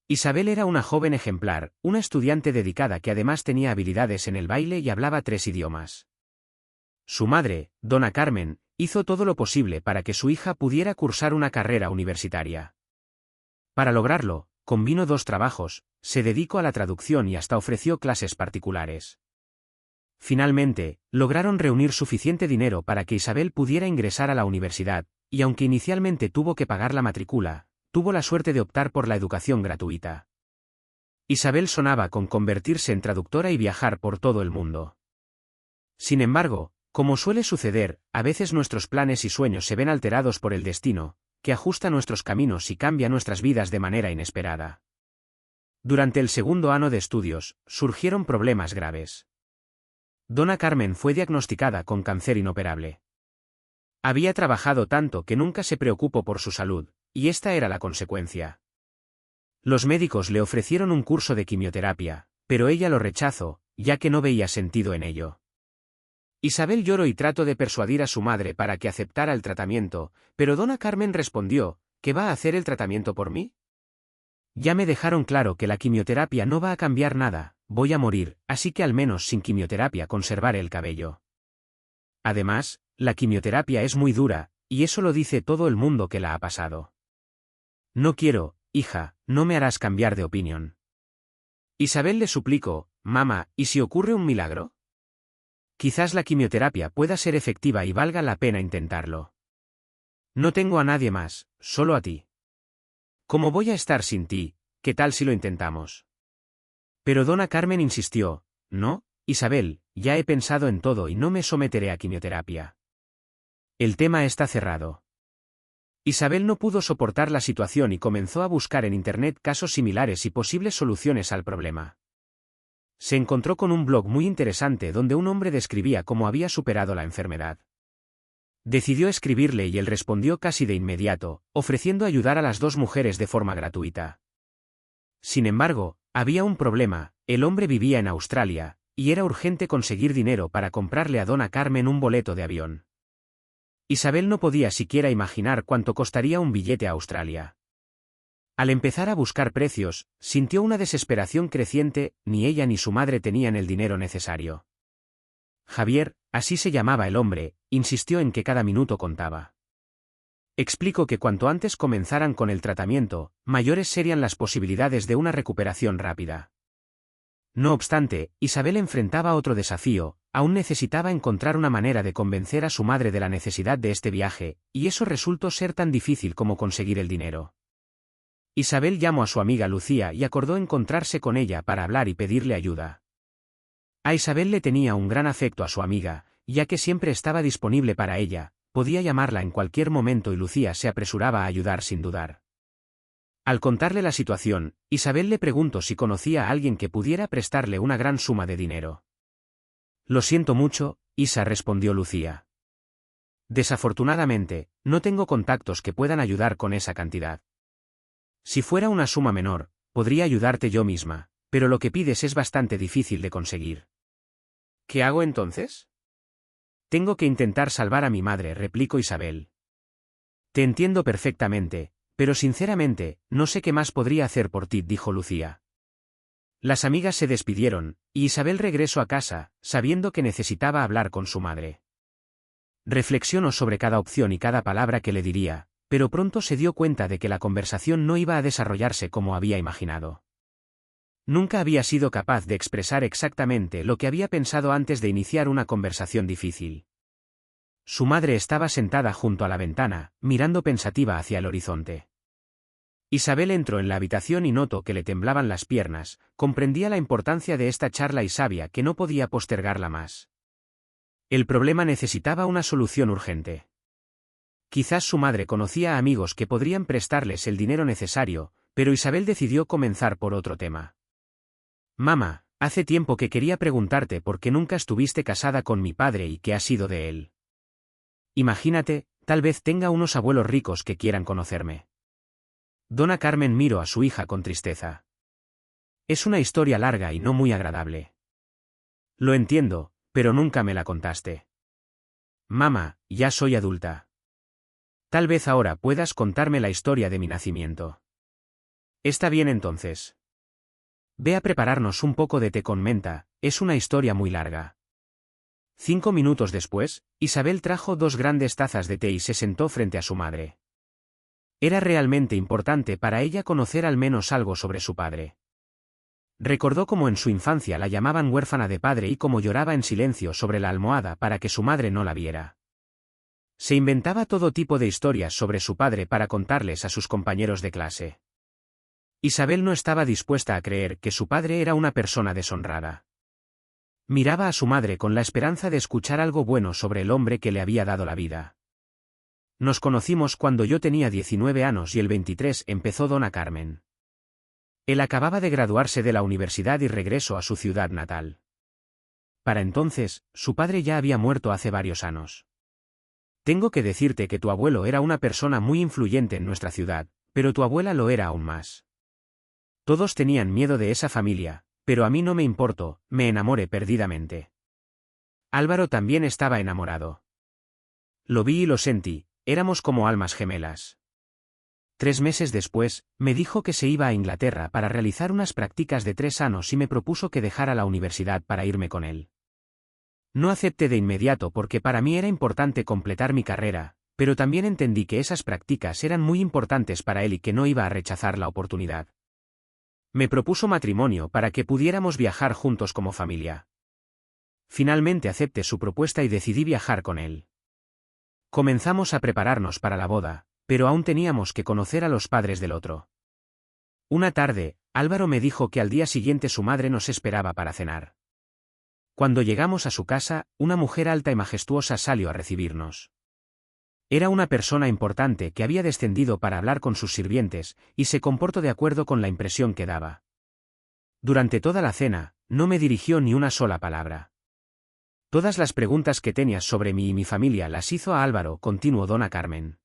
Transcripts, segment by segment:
Isabel era una joven ejemplar, una estudiante dedicada que además tenía habilidades en el baile y hablaba 3 idiomas. Su madre, Dona Carmen, hizo todo lo posible para que su hija pudiera cursar una carrera universitaria. Para lograrlo, combinó 2 trabajos, se dedicó a la traducción y hasta ofreció clases particulares. Finalmente, lograron reunir suficiente dinero para que Isabel pudiera ingresar a la universidad, y aunque inicialmente tuvo que pagar la matrícula, tuvo la suerte de optar por la educación gratuita. Isabel soñaba con convertirse en traductora y viajar por todo el mundo. Sin embargo, como suele suceder, a veces nuestros planes y sueños se ven alterados por el destino, que ajusta nuestros caminos y cambia nuestras vidas de manera inesperada. Durante el segundo año de estudios, surgieron problemas graves. Dona Carmen fue diagnosticada con cáncer inoperable. Había trabajado tanto que nunca se preocupó por su salud, y esta era la consecuencia. Los médicos le ofrecieron un curso de quimioterapia, pero ella lo rechazó, ya que no veía sentido en ello. Isabel lloró y trató de persuadir a su madre para que aceptara el tratamiento, pero Dona Carmen respondió, ¿qué va a hacer el tratamiento por mí? Ya me dejaron claro que la quimioterapia no va a cambiar nada, voy a morir, así que al menos sin quimioterapia conservaré el cabello. Además, la quimioterapia es muy dura, y eso lo dice todo el mundo que la ha pasado. No quiero, hija, no me harás cambiar de opinión. Isabel le suplicó, mamá, ¿y si ocurre un milagro? Quizás la quimioterapia pueda ser efectiva y valga la pena intentarlo. No tengo a nadie más, solo a ti. ¿Cómo voy a estar sin ti? ¿Qué tal si lo intentamos? Pero Dona Carmen insistió, no, Isabel, ya he pensado en todo y no me someteré a quimioterapia. El tema está cerrado. Isabel no pudo soportar la situación y comenzó a buscar en Internet casos similares y posibles soluciones al problema. Se encontró con un blog muy interesante donde un hombre describía cómo había superado la enfermedad. Decidió escribirle y él respondió casi de inmediato, ofreciendo ayudar a las 2 mujeres de forma gratuita. Sin embargo, había un problema, el hombre vivía en Australia, y era urgente conseguir dinero para comprarle a Dona Carmen un boleto de avión. Isabel no podía siquiera imaginar cuánto costaría un billete a Australia. Al empezar a buscar precios, sintió una desesperación creciente, ni ella ni su madre tenían el dinero necesario. Javier, así se llamaba el hombre, insistió en que cada minuto contaba. Explicó que cuanto antes comenzaran con el tratamiento, mayores serían las posibilidades de una recuperación rápida. No obstante, Isabel enfrentaba otro desafío, aún necesitaba encontrar una manera de convencer a su madre de la necesidad de este viaje, y eso resultó ser tan difícil como conseguir el dinero. Isabel llamó a su amiga Lucía y acordó encontrarse con ella para hablar y pedirle ayuda. A Isabel le tenía un gran afecto a su amiga, ya que siempre estaba disponible para ella, podía llamarla en cualquier momento y Lucía se apresuraba a ayudar sin dudar. Al contarle la situación, Isabel le preguntó si conocía a alguien que pudiera prestarle una gran suma de dinero. Lo siento mucho, Isa, respondió Lucía. Desafortunadamente, no tengo contactos que puedan ayudar con esa cantidad. Si fuera una suma menor, podría ayudarte yo misma, pero lo que pides es bastante difícil de conseguir. ¿Qué hago entonces? Tengo que intentar salvar a mi madre, replicó Isabel. Te entiendo perfectamente, pero sinceramente, no sé qué más podría hacer por ti, dijo Lucía. Las amigas se despidieron, y Isabel regresó a casa, sabiendo que necesitaba hablar con su madre. Reflexionó sobre cada opción y cada palabra que le diría, pero pronto se dio cuenta de que la conversación no iba a desarrollarse como había imaginado. Nunca había sido capaz de expresar exactamente lo que había pensado antes de iniciar una conversación difícil. Su madre estaba sentada junto a la ventana, mirando pensativa hacia el horizonte. Isabel entró en la habitación y notó que le temblaban las piernas, comprendía la importancia de esta charla y sabía que no podía postergarla más. El problema necesitaba una solución urgente. Quizás su madre conocía a amigos que podrían prestarles el dinero necesario, pero Isabel decidió comenzar por otro tema. Mamá, hace tiempo que quería preguntarte por qué nunca estuviste casada con mi padre y qué ha sido de él. Imagínate, tal vez tenga unos abuelos ricos que quieran conocerme. Dona Carmen miró a su hija con tristeza. Es una historia larga y no muy agradable. Lo entiendo, pero nunca me la contaste. Mamá, ya soy adulta. Tal vez ahora puedas contarme la historia de mi nacimiento. Está bien entonces. Ve a prepararnos un poco de té con menta, es una historia muy larga. 5 minutos después, Isabel trajo 2 grandes tazas de té y se sentó frente a su madre. Era realmente importante para ella conocer al menos algo sobre su padre. Recordó cómo en su infancia la llamaban huérfana de padre y cómo lloraba en silencio sobre la almohada para que su madre no la viera. Se inventaba todo tipo de historias sobre su padre para contarles a sus compañeros de clase. Isabel no estaba dispuesta a creer que su padre era una persona deshonrada. Miraba a su madre con la esperanza de escuchar algo bueno sobre el hombre que le había dado la vida. Nos conocimos cuando yo tenía 19 años y el 23 empezó Dona Carmen. Él acababa de graduarse de la universidad y regresó a su ciudad natal. Para entonces, su padre ya había muerto hace varios años. Tengo que decirte que tu abuelo era una persona muy influyente en nuestra ciudad, pero tu abuela lo era aún más. Todos tenían miedo de esa familia, pero a mí no me importó, me enamoré perdidamente. Álvaro también estaba enamorado. Lo vi y lo sentí, éramos como almas gemelas. 3 meses después, me dijo que se iba a Inglaterra para realizar unas prácticas de 3 años y me propuso que dejara la universidad para irme con él. No acepté de inmediato porque para mí era importante completar mi carrera, pero también entendí que esas prácticas eran muy importantes para él y que no iba a rechazar la oportunidad. Me propuso matrimonio para que pudiéramos viajar juntos como familia. Finalmente acepté su propuesta y decidí viajar con él. Comenzamos a prepararnos para la boda, pero aún teníamos que conocer a los padres del otro. Una tarde, Álvaro me dijo que al día siguiente su madre nos esperaba para cenar. Cuando llegamos a su casa, una mujer alta y majestuosa salió a recibirnos. Era una persona importante que había descendido para hablar con sus sirvientes, y se comportó de acuerdo con la impresión que daba. Durante toda la cena, no me dirigió ni una sola palabra. Todas las preguntas que tenías sobre mí y mi familia las hizo a Álvaro, continuó Dona Carmen.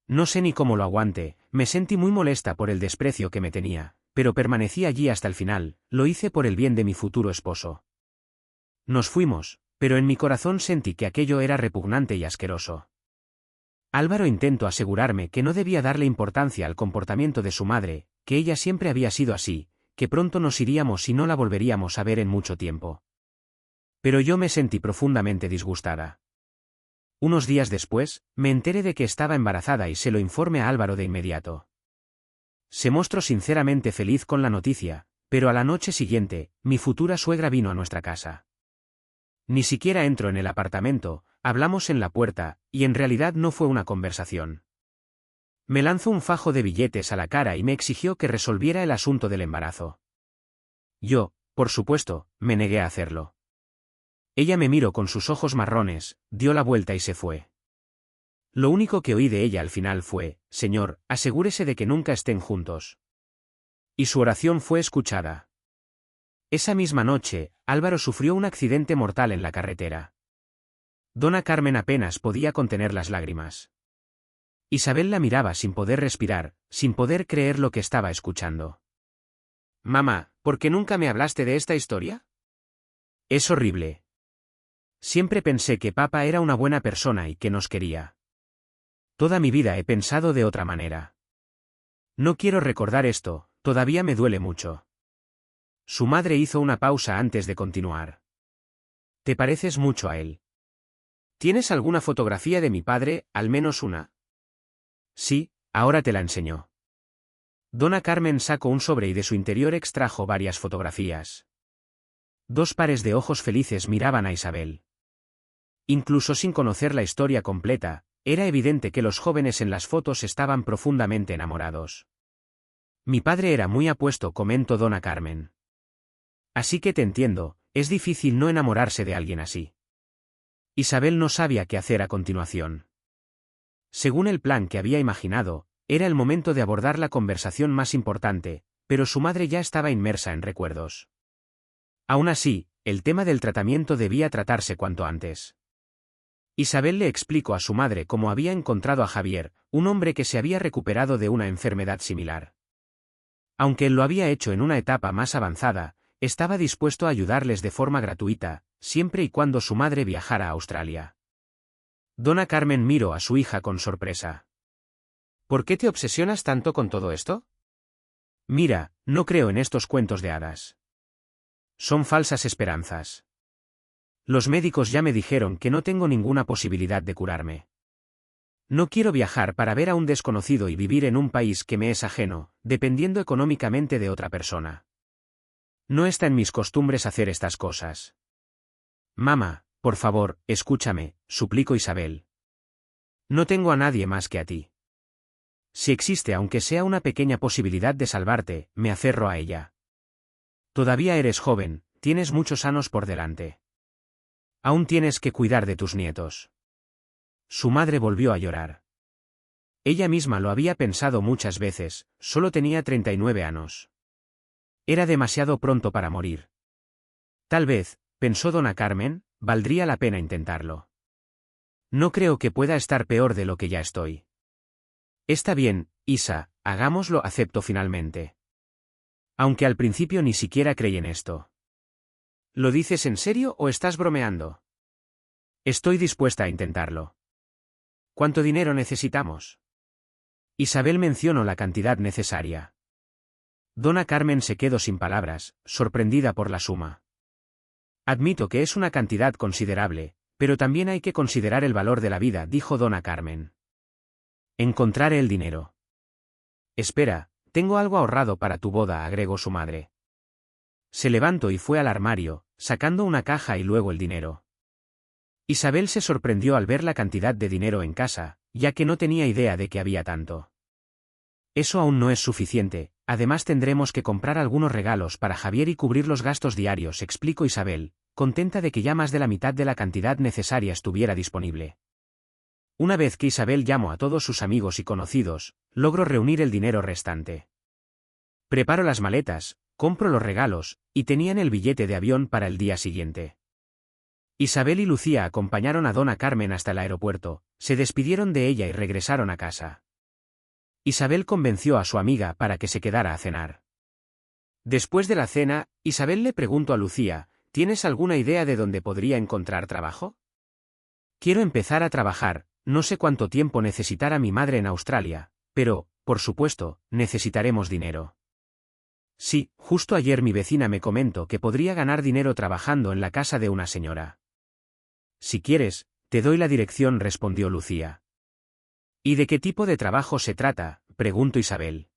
No sé ni cómo lo aguante, me sentí muy molesta por el desprecio que me tenía, pero permanecí allí hasta el final, lo hice por el bien de mi futuro esposo. Nos fuimos, pero en mi corazón sentí que aquello era repugnante y asqueroso. Álvaro intentó asegurarme que no debía darle importancia al comportamiento de su madre, que ella siempre había sido así, que pronto nos iríamos y no la volveríamos a ver en mucho tiempo. Pero yo me sentí profundamente disgustada. Unos días después, me enteré de que estaba embarazada y se lo informé a Álvaro de inmediato. Se mostró sinceramente feliz con la noticia, pero a la noche siguiente, mi futura suegra vino a nuestra casa. Ni siquiera entró en el apartamento, hablamos en la puerta, y en realidad no fue una conversación. Me lanzó un fajo de billetes a la cara y me exigió que resolviera el asunto del embarazo. Yo, por supuesto, me negué a hacerlo. Ella me miró con sus ojos marrones, dio la vuelta y se fue. Lo único que oí de ella al final fue: «Señor, asegúrese de que nunca estén juntos». Y su oración fue escuchada. Esa misma noche, Álvaro sufrió un accidente mortal en la carretera. Dona Carmen apenas podía contener las lágrimas. Isabel la miraba sin poder respirar, sin poder creer lo que estaba escuchando. «Mamá, ¿por qué nunca me hablaste de esta historia?» «Es horrible. Siempre pensé que papá era una buena persona y que nos quería. Toda mi vida he pensado de otra manera. No quiero recordar esto, todavía me duele mucho». Su madre hizo una pausa antes de continuar. «Te pareces mucho a él. ¿Tienes alguna fotografía de mi padre, al menos una?» «Sí, ahora te la enseño». Dona Carmen sacó un sobre y de su interior extrajo varias fotografías. 2 pares de ojos felices miraban a Isabel. Incluso sin conocer la historia completa, era evidente que los jóvenes en las fotos estaban profundamente enamorados. «Mi padre era muy apuesto», comentó Dona Carmen. «Así que te entiendo, es difícil no enamorarse de alguien así». Isabel no sabía qué hacer a continuación. Según el plan que había imaginado, era el momento de abordar la conversación más importante, pero su madre ya estaba inmersa en recuerdos. Aún así, el tema del tratamiento debía tratarse cuanto antes. Isabel le explicó a su madre cómo había encontrado a Javier, un hombre que se había recuperado de una enfermedad similar. Aunque él lo había hecho en una etapa más avanzada, estaba dispuesto a ayudarles de forma gratuita, siempre y cuando su madre viajara a Australia. Dona Carmen miró a su hija con sorpresa. «¿Por qué te obsesionas tanto con todo esto?» Mira, no creo en estos cuentos de hadas. Son falsas esperanzas. Los médicos ya me dijeron que no tengo ninguna posibilidad de curarme. No quiero viajar para ver a un desconocido y vivir en un país que me es ajeno, dependiendo económicamente de otra persona. No está en mis costumbres hacer estas cosas. Mamá, por favor, escúchame, suplicó Isabel. No tengo a nadie más que a ti. Si existe aunque sea una pequeña posibilidad de salvarte, me aferro a ella. Todavía eres joven, tienes muchos años por delante. Aún tienes que cuidar de tus nietos. Su madre volvió a llorar. Ella misma lo había pensado muchas veces, solo tenía 39 años. Era demasiado pronto para morir. Tal vez, pensó dona Carmen, valdría la pena intentarlo. No creo que pueda estar peor de lo que ya estoy. Está bien, Isa, hagámoslo, aceptó finalmente. Aunque al principio ni siquiera creí en esto. ¿Lo dices en serio o estás bromeando? Estoy dispuesta a intentarlo. ¿Cuánto dinero necesitamos? Isabel mencionó la cantidad necesaria. Dona Carmen se quedó sin palabras, sorprendida por la suma. Admito que es una cantidad considerable, pero también hay que considerar el valor de la vida, dijo dona Carmen. Encontraré el dinero. Espera, tengo algo ahorrado para tu boda, agregó su madre. Se levantó y fue al armario, sacando una caja y luego el dinero. Isabel se sorprendió al ver la cantidad de dinero en casa, ya que no tenía idea de que había tanto. Eso aún no es suficiente, además tendremos que comprar algunos regalos para Javier y cubrir los gastos diarios, explicó Isabel, contenta de que ya más de la mitad de la cantidad necesaria estuviera disponible. Una vez que Isabel llamó a todos sus amigos y conocidos, logró reunir el dinero restante. Preparo las maletas, compro los regalos, y tenían el billete de avión para el día siguiente. Isabel y Lucía acompañaron a dona Carmen hasta el aeropuerto, se despidieron de ella y regresaron a casa. Isabel convenció a su amiga para que se quedara a cenar. Después de la cena, Isabel le preguntó a Lucía, ¿tienes alguna idea de dónde podría encontrar trabajo? Quiero empezar a trabajar, no sé cuánto tiempo necesitará mi madre en Australia, pero, por supuesto, necesitaremos dinero. Sí, justo ayer mi vecina me comentó que podría ganar dinero trabajando en la casa de una señora. Si quieres, te doy la dirección, respondió Lucía. ¿Y de qué tipo de trabajo se trata?, preguntó Isabel.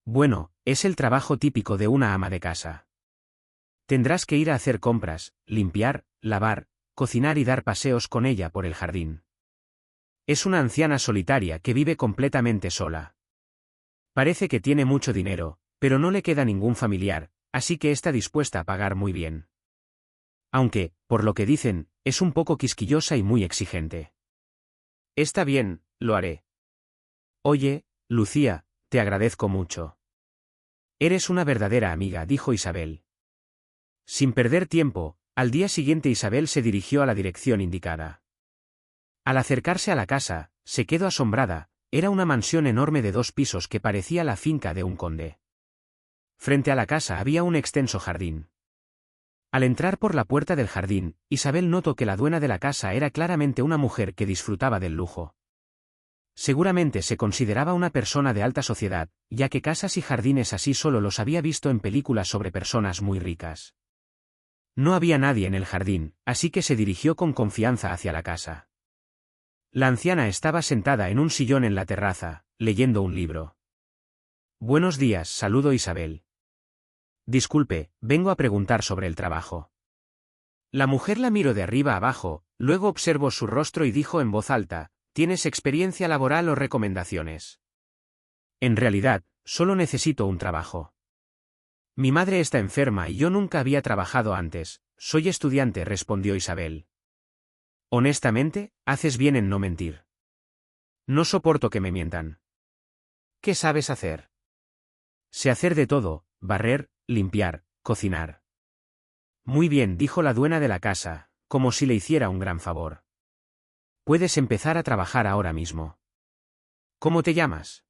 Bueno, es el trabajo típico de una ama de casa. Tendrás que ir a hacer compras, limpiar, lavar, cocinar y dar paseos con ella por el jardín. Es una anciana solitaria que vive completamente sola. Parece que tiene mucho dinero, pero no le queda ningún familiar, así que está dispuesta a pagar muy bien. Aunque, por lo que dicen, es un poco quisquillosa y muy exigente. Está bien, lo haré. Oye, Lucía, te agradezco mucho. Eres una verdadera amiga, dijo Isabel. Sin perder tiempo, al día siguiente Isabel se dirigió a la dirección indicada. Al acercarse a la casa, se quedó asombrada, era una mansión enorme de 2 pisos que parecía la finca de un conde. Frente a la casa había un extenso jardín. Al entrar por la puerta del jardín, Isabel notó que la dueña de la casa era claramente una mujer que disfrutaba del lujo. Seguramente se consideraba una persona de alta sociedad, ya que casas y jardines así solo los había visto en películas sobre personas muy ricas. No había nadie en el jardín, así que se dirigió con confianza hacia la casa. La anciana estaba sentada en un sillón en la terraza, leyendo un libro. Buenos días, saludó Isabel. Disculpe, vengo a preguntar sobre el trabajo. La mujer la miró de arriba abajo, luego observó su rostro y dijo en voz alta, ¿tienes experiencia laboral o recomendaciones? En realidad, solo necesito un trabajo. Mi madre está enferma y yo nunca había trabajado antes, soy estudiante, respondió Isabel. Honestamente, haces bien en no mentir. No soporto que me mientan. ¿Qué sabes hacer? Sé hacer de todo, barrer, limpiar, cocinar. Muy bien, dijo la dueña de la casa, como si le hiciera un gran favor. Puedes empezar a trabajar ahora mismo. ¿Cómo te llamas?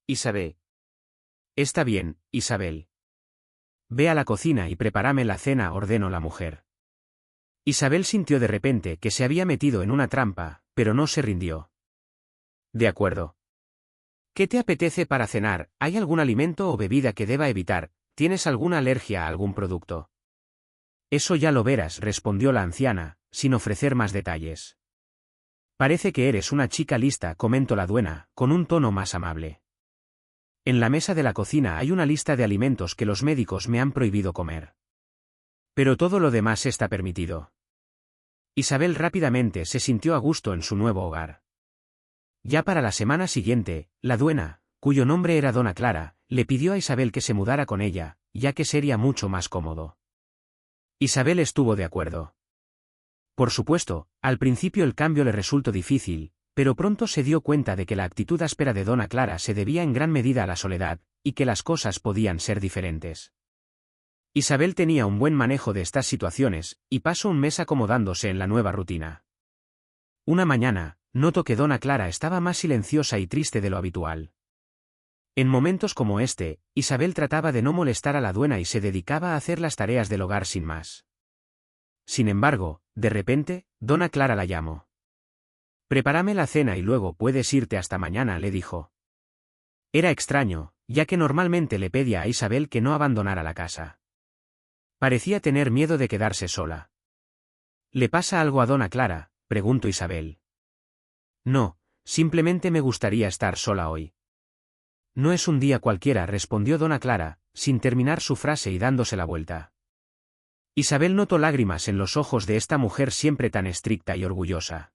Isabel. Está bien, Isabel. Ve a la cocina y prepárame la cena, ordenó la mujer. Isabel sintió de repente que se había metido en una trampa, pero no se rindió. De acuerdo. ¿Qué te apetece para cenar? ¿Hay algún alimento o bebida que deba evitar? ¿Tienes alguna alergia a algún producto? Eso ya lo verás, respondió la anciana, sin ofrecer más detalles. Parece que eres una chica lista, comentó la dueña, con un tono más amable. En la mesa de la cocina hay una lista de alimentos que los médicos me han prohibido comer. Pero todo lo demás está permitido. Isabel rápidamente se sintió a gusto en su nuevo hogar. Ya para la semana siguiente, la dueña, cuyo nombre era Dona Clara, le pidió a Isabel que se mudara con ella, ya que sería mucho más cómodo. Isabel estuvo de acuerdo. Por supuesto, al principio el cambio le resultó difícil, pero pronto se dio cuenta de que la actitud áspera de Dona Clara se debía en gran medida a la soledad, y que las cosas podían ser diferentes. Isabel tenía un buen manejo de estas situaciones, y pasó un mes acomodándose en la nueva rutina. Una mañana, notó que Dona Clara estaba más silenciosa y triste de lo habitual. En momentos como este, Isabel trataba de no molestar a la dueña y se dedicaba a hacer las tareas del hogar sin más. Sin embargo, de repente, Dona Clara la llamó. «Prepárame la cena y luego puedes irte hasta mañana», le dijo. Era extraño, ya que normalmente le pedía a Isabel que no abandonara la casa. Parecía tener miedo de quedarse sola. «¿Le pasa algo a Dona Clara?», preguntó Isabel. «No, simplemente me gustaría estar sola hoy». «No es un día cualquiera», respondió Dona Clara, sin terminar su frase y dándose la vuelta. Isabel notó lágrimas en los ojos de esta mujer siempre tan estricta y orgullosa.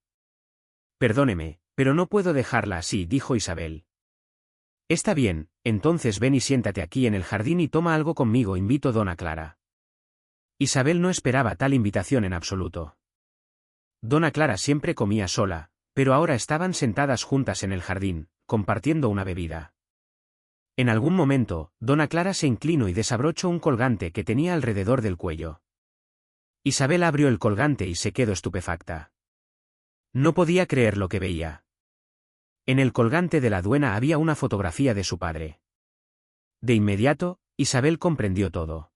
«Perdóneme, pero no puedo dejarla así», dijo Isabel. «Está bien, entonces ven y siéntate aquí en el jardín y toma algo conmigo», invitó Dona Clara. Isabel no esperaba tal invitación en absoluto. Dona Clara siempre comía sola, pero ahora estaban sentadas juntas en el jardín, compartiendo una bebida. En algún momento, Dona Clara se inclinó y desabrochó un colgante que tenía alrededor del cuello. Isabel abrió el colgante y se quedó estupefacta. No podía creer lo que veía. En el colgante de la dueña había una fotografía de su padre. De inmediato, Isabel comprendió todo.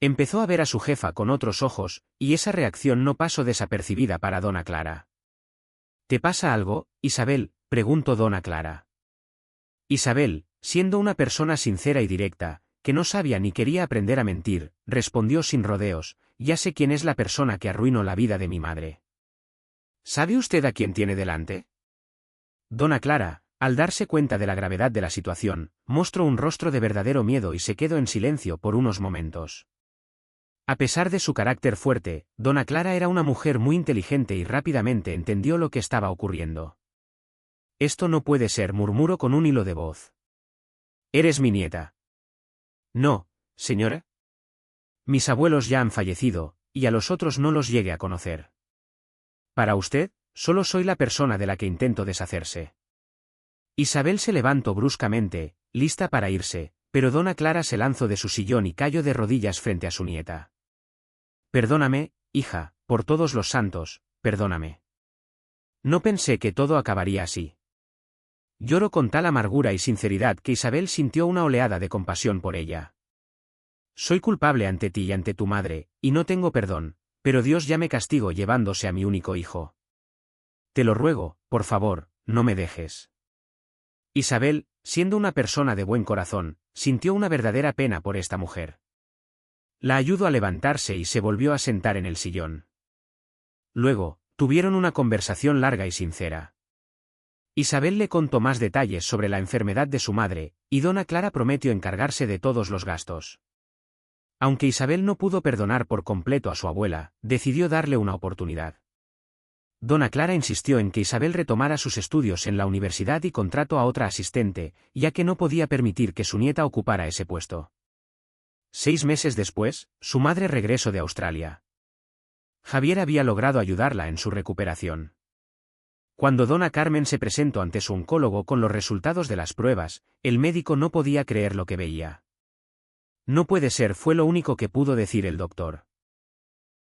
Empezó a ver a su jefa con otros ojos, y esa reacción no pasó desapercibida para Dona Clara. «¿Te pasa algo, Isabel?», preguntó Dona Clara. Isabel, siendo una persona sincera y directa, que no sabía ni quería aprender a mentir, respondió sin rodeos: «Ya sé quién es la persona que arruinó la vida de mi madre». «¿Sabe usted a quién tiene delante?». Dona Clara, al darse cuenta de la gravedad de la situación, mostró un rostro de verdadero miedo y se quedó en silencio por unos momentos. A pesar de su carácter fuerte, Dona Clara era una mujer muy inteligente y rápidamente entendió lo que estaba ocurriendo. «Esto no puede ser», murmuró con un hilo de voz. «¿Eres mi nieta?». «No, señora. Mis abuelos ya han fallecido, y a los otros no los llegué a conocer. Para usted, solo soy la persona de la que intento deshacerse». Isabel se levantó bruscamente, lista para irse, pero Dona Clara se lanzó de su sillón y cayó de rodillas frente a su nieta. «Perdóname, hija, por todos los santos, perdóname. No pensé que todo acabaría así». Lloró con tal amargura y sinceridad que Isabel sintió una oleada de compasión por ella. «Soy culpable ante ti y ante tu madre, y no tengo perdón, pero Dios ya me castigó llevándose a mi único hijo. Te lo ruego, por favor, no me dejes». Isabel, siendo una persona de buen corazón, sintió una verdadera pena por esta mujer. La ayudó a levantarse y se volvió a sentar en el sillón. Luego, tuvieron una conversación larga y sincera. Isabel le contó más detalles sobre la enfermedad de su madre, y Dona Clara prometió encargarse de todos los gastos. Aunque Isabel no pudo perdonar por completo a su abuela, decidió darle una oportunidad. Dona Clara insistió en que Isabel retomara sus estudios en la universidad y contrató a otra asistente, ya que no podía permitir que su nieta ocupara ese puesto. 6 meses después, su madre regresó de Australia. Javier había logrado ayudarla en su recuperación. Cuando Dona Carmen se presentó ante su oncólogo con los resultados de las pruebas, el médico no podía creer lo que veía. «No puede ser», fue lo único que pudo decir el doctor.